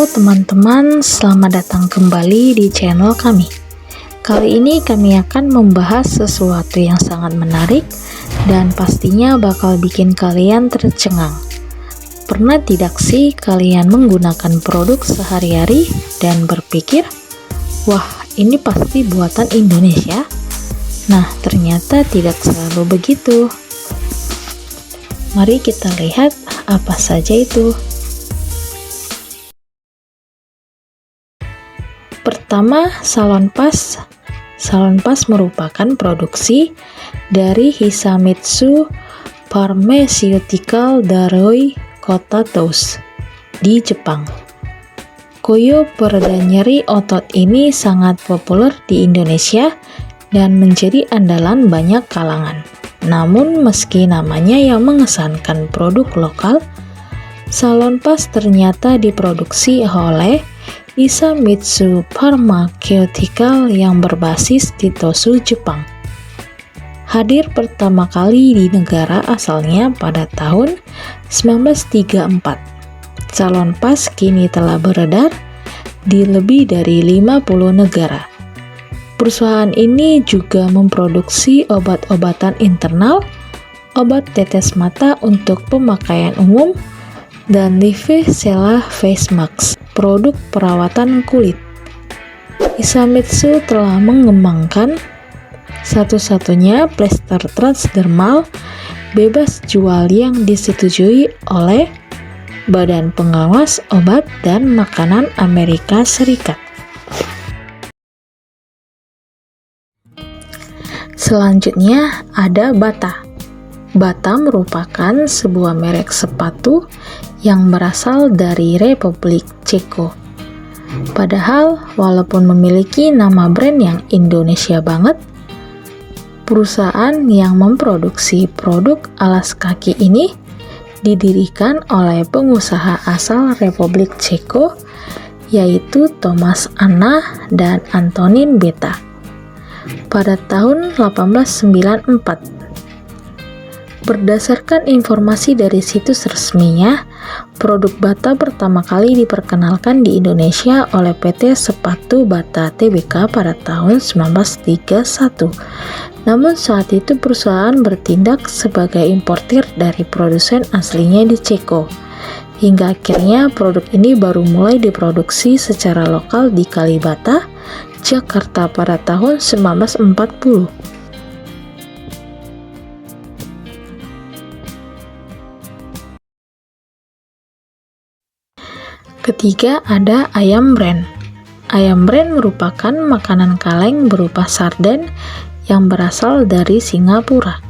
teman-teman, selamat datang kembali di channel kami. Kali ini kami akan membahas sesuatu yang sangat menarik dan pastinya bakal bikin kalian tercengang. Pernah tidak sih kalian menggunakan produk sehari-hari dan berpikir, wah ini pasti buatan Indonesia? Nah, ternyata tidak selalu begitu. Mari kita lihat apa saja itu. Pertama, Salonpas. Salonpas merupakan produksi dari Hisamitsu Pharmaceutical Daroi Kota Tous di Jepang. Koyo pereda nyeri otot ini sangat populer di Indonesia dan menjadi andalan banyak kalangan. Namun meski namanya yang mengesankan produk lokal, Salonpas ternyata diproduksi oleh Hisamitsu Pharmaceutical yang berbasis di Tosu, Jepang. Hadir pertama kali di negara asalnya pada tahun 1934. Salonpas kini telah beredar di lebih dari 50 negara. Perusahaan ini juga memproduksi obat-obatan internal, obat tetes mata untuk pemakaian umum, dan Live Sela Face Mask, produk perawatan kulit. Hisamitsu telah mengembangkan satu-satunya plester transdermal bebas jual yang disetujui oleh Badan Pengawas Obat dan Makanan Amerika Serikat. Selanjutnya ada Bata. Bata merupakan sebuah merek sepatu yang berasal dari Republik Ceko. Padahal, walaupun memiliki nama brand yang Indonesia banget, perusahaan yang memproduksi produk alas kaki ini didirikan oleh pengusaha asal Republik Ceko, yaitu Thomas Anna dan Antonin Beta, pada tahun 1894. Berdasarkan informasi dari situs resminya, produk Bata pertama kali diperkenalkan di Indonesia oleh PT Sepatu Bata Tbk pada tahun 1931. Namun saat itu perusahaan bertindak sebagai importir dari produsen aslinya di Ceko. Hingga akhirnya produk ini baru mulai diproduksi secara lokal di Kalibata, Jakarta pada tahun 1940. Ketiga ada Ayam Brand. Ayam Brand merupakan makanan kaleng berupa sarden yang berasal dari Singapura.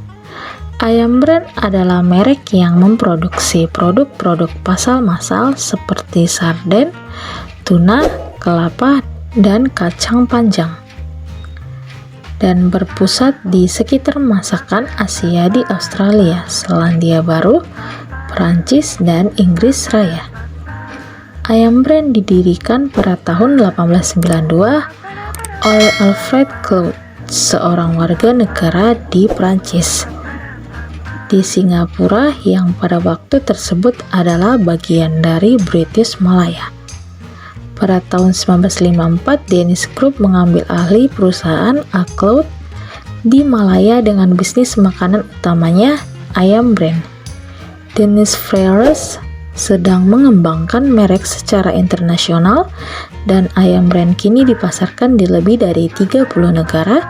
Ayam Brand adalah merek yang memproduksi produk-produk pasar massal seperti sarden, tuna, kelapa, dan kacang panjang, dan berpusat di sekitar masakan Asia di Australia, Selandia Baru, Perancis, dan Inggris Raya. Ayam Brand didirikan pada tahun 1892 oleh Alfred Claude, seorang warga negara di Prancis, di Singapura yang pada waktu tersebut adalah bagian dari British Malaya. Pada tahun 1954, Dennis Group mengambil alih perusahaan A. Claude di Malaya dengan bisnis makanan utamanya Ayam Brand. Dennis Freres sedang mengembangkan merek secara internasional dan Ayam Brand kini dipasarkan di lebih dari 30 negara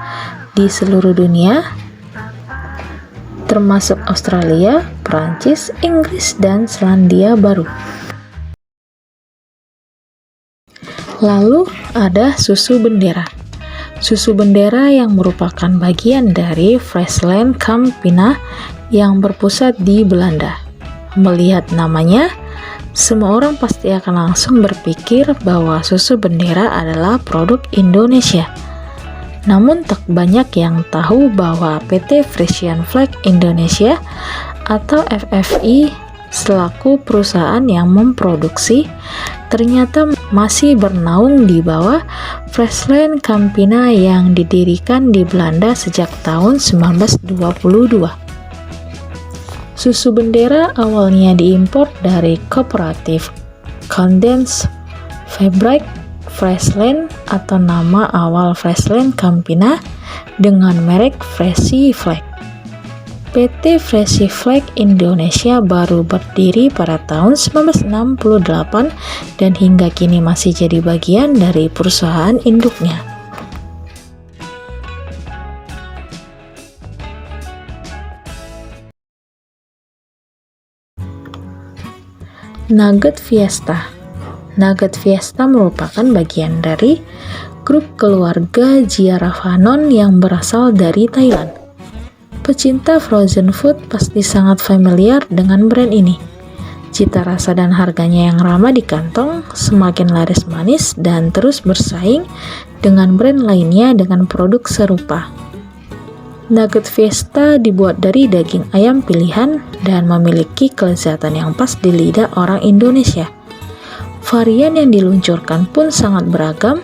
di seluruh dunia, termasuk Australia, Perancis, Inggris, dan Selandia Baru. Lalu ada Susu Bendera. Susu Bendera yang merupakan bagian dari Friesland Campina yang berpusat di Belanda. Melihat namanya, semua orang pasti akan langsung berpikir bahwa Susu Bendera adalah produk Indonesia. Namun tak banyak yang tahu bahwa PT Frisian Flag Indonesia atau FFI selaku perusahaan yang memproduksi ternyata masih bernaung di bawah Friesland Campina yang didirikan di Belanda sejak tahun 1922. Susu Bendera awalnya diimpor dari kooperatif Condens Fabric Freshland atau nama awal Freshland Campina dengan merek Freshiflex. PT Freshiflex Indonesia baru berdiri pada tahun 1968 dan hingga kini masih jadi bagian dari perusahaan induknya. Nugget Fiesta. Nugget Fiesta merupakan bagian dari grup keluarga Giaravanon yang berasal dari Thailand. Pecinta frozen food pasti sangat familiar dengan brand ini. Cita rasa dan harganya yang ramah di kantong, semakin laris manis dan terus bersaing dengan brand lainnya dengan produk serupa. Nugget Fiesta dibuat dari daging ayam pilihan dan memiliki kelezatan yang pas di lidah orang Indonesia. Varian yang diluncurkan pun sangat beragam,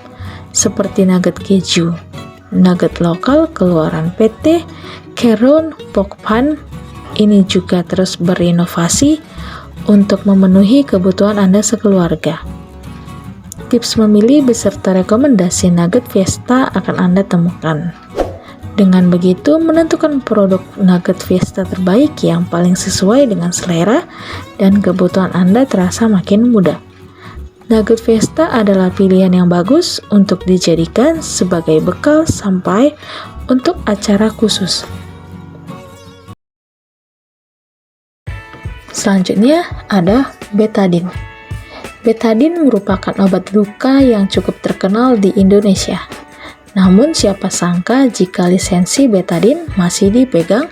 seperti nugget keju, nugget lokal keluaran PT Keron Pokpan. Ini juga terus berinovasi untuk memenuhi kebutuhan Anda sekeluarga. Tips memilih beserta rekomendasi nugget Fiesta akan Anda temukan. Dengan begitu, menentukan produk nugget Fiesta terbaik yang paling sesuai dengan selera dan kebutuhan Anda terasa makin mudah. Nugget Fiesta adalah pilihan yang bagus untuk dijadikan sebagai bekal sampai untuk acara khusus. Selanjutnya ada betadine. Betadine merupakan obat luka yang cukup terkenal di Indonesia. Namun siapa sangka jika lisensi betadine masih dipegang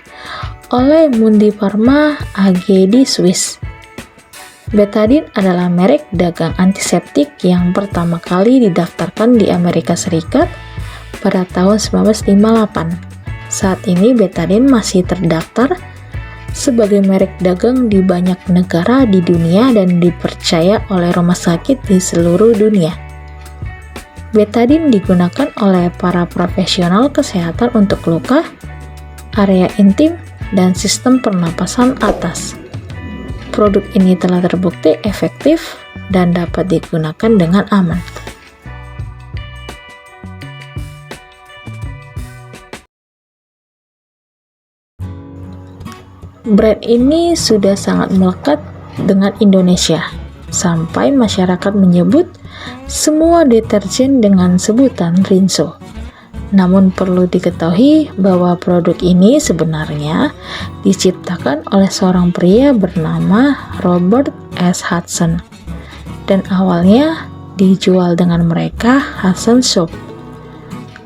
oleh Mundipharma AG di Swiss. Betadine adalah merek dagang antiseptik yang pertama kali didaftarkan di Amerika Serikat pada tahun 1958. Saat ini betadine masih terdaftar sebagai merek dagang di banyak negara di dunia dan dipercaya oleh rumah sakit di seluruh dunia. Betadine digunakan oleh para profesional kesehatan untuk luka, area intim, dan sistem pernapasan atas. Produk ini telah terbukti efektif dan dapat digunakan dengan aman. Brand ini sudah sangat melekat dengan Indonesia, sampai masyarakat menyebut semua deterjen dengan sebutan Rinso. Namun perlu diketahui bahwa produk ini sebenarnya diciptakan oleh seorang pria bernama Robert S. Hudson dan awalnya dijual dengan mereka Hudson Soap.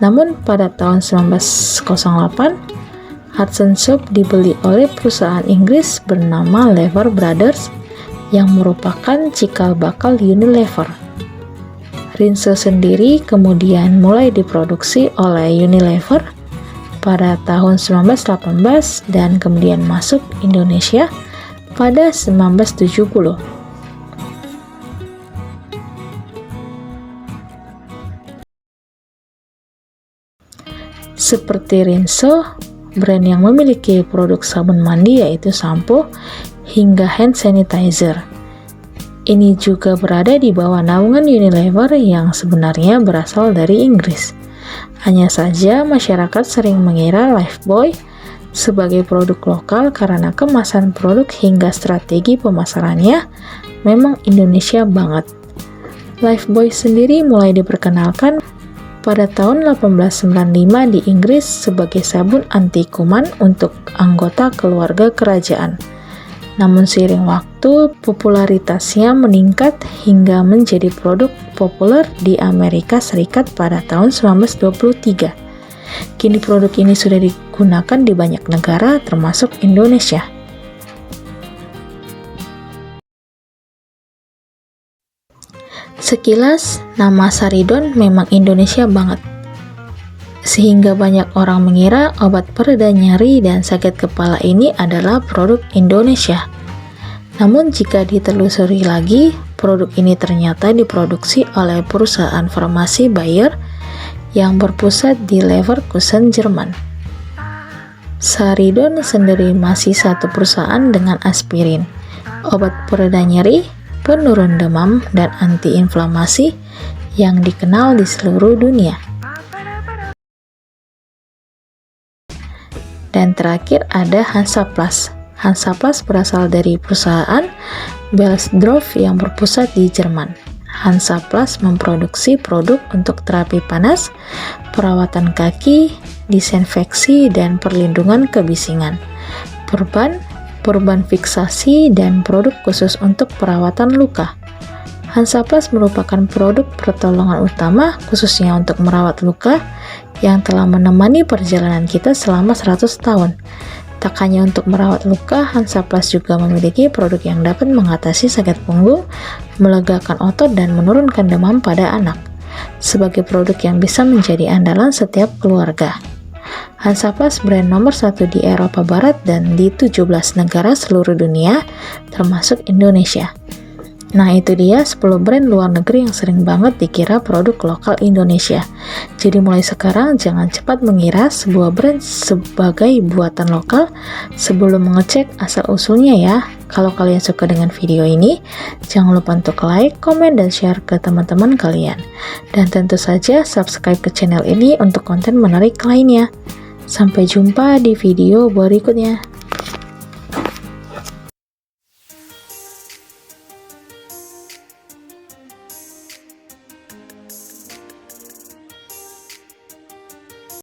Namun pada tahun 1908 Hudson Soap dibeli oleh perusahaan Inggris bernama Lever Brothers yang merupakan cikal bakal Unilever. Rinso sendiri kemudian mulai diproduksi oleh Unilever pada tahun 1918 dan kemudian masuk Indonesia pada 1970. Seperti Rinso, brand yang memiliki produk sabun mandi yaitu sampo hingga hand sanitizer. Ini juga berada di bawah naungan Unilever yang sebenarnya berasal dari Inggris. Hanya saja masyarakat sering mengira Lifebuoy sebagai produk lokal karena kemasan produk hingga strategi pemasarannya memang Indonesia banget. Lifebuoy sendiri mulai diperkenalkan pada tahun 1895 di Inggris sebagai sabun anti kuman untuk anggota keluarga kerajaan. Namun seiring waktu, popularitasnya meningkat hingga menjadi produk populer di Amerika Serikat pada tahun 1923. Kini produk ini sudah digunakan di banyak negara termasuk Indonesia. Sekilas, nama Saridon memang Indonesia banget. Sehingga banyak orang mengira obat pereda nyeri dan sakit kepala ini adalah produk Indonesia. Namun jika ditelusuri lagi, produk ini ternyata diproduksi oleh perusahaan farmasi Bayer yang berpusat di Leverkusen, Jerman. Saridon sendiri masih satu perusahaan dengan aspirin, obat pereda nyeri, penurun demam, dan antiinflamasi yang dikenal di seluruh dunia. Dan terakhir ada Hansaplast. Hansaplast berasal dari perusahaan Beiersdorf yang berpusat di Jerman. Hansaplast memproduksi produk untuk terapi panas, perawatan kaki, disinfeksi, dan perlindungan kebisingan, perban fiksasi, dan produk khusus untuk perawatan luka. Hansaplast merupakan produk pertolongan utama khususnya untuk merawat luka yang telah menemani perjalanan kita selama 100 tahun. Tak hanya untuk merawat luka, Hansaplast juga memiliki produk yang dapat mengatasi sakit punggung, melegakan otot, dan menurunkan demam pada anak, sebagai produk yang bisa menjadi andalan setiap keluarga. Hansaplast brand nomor 1 di Eropa Barat dan di 17 negara seluruh dunia, termasuk Indonesia. Nah, itu dia 10 brand luar negeri yang sering banget dikira produk lokal Indonesia. Jadi mulai sekarang jangan cepat mengira sebuah brand sebagai buatan lokal sebelum mengecek asal-usulnya ya. Kalau kalian suka dengan video ini, jangan lupa untuk like, komen, dan share ke teman-teman kalian. Dan tentu saja subscribe ke channel ini untuk konten menarik lainnya. Sampai jumpa di video berikutnya.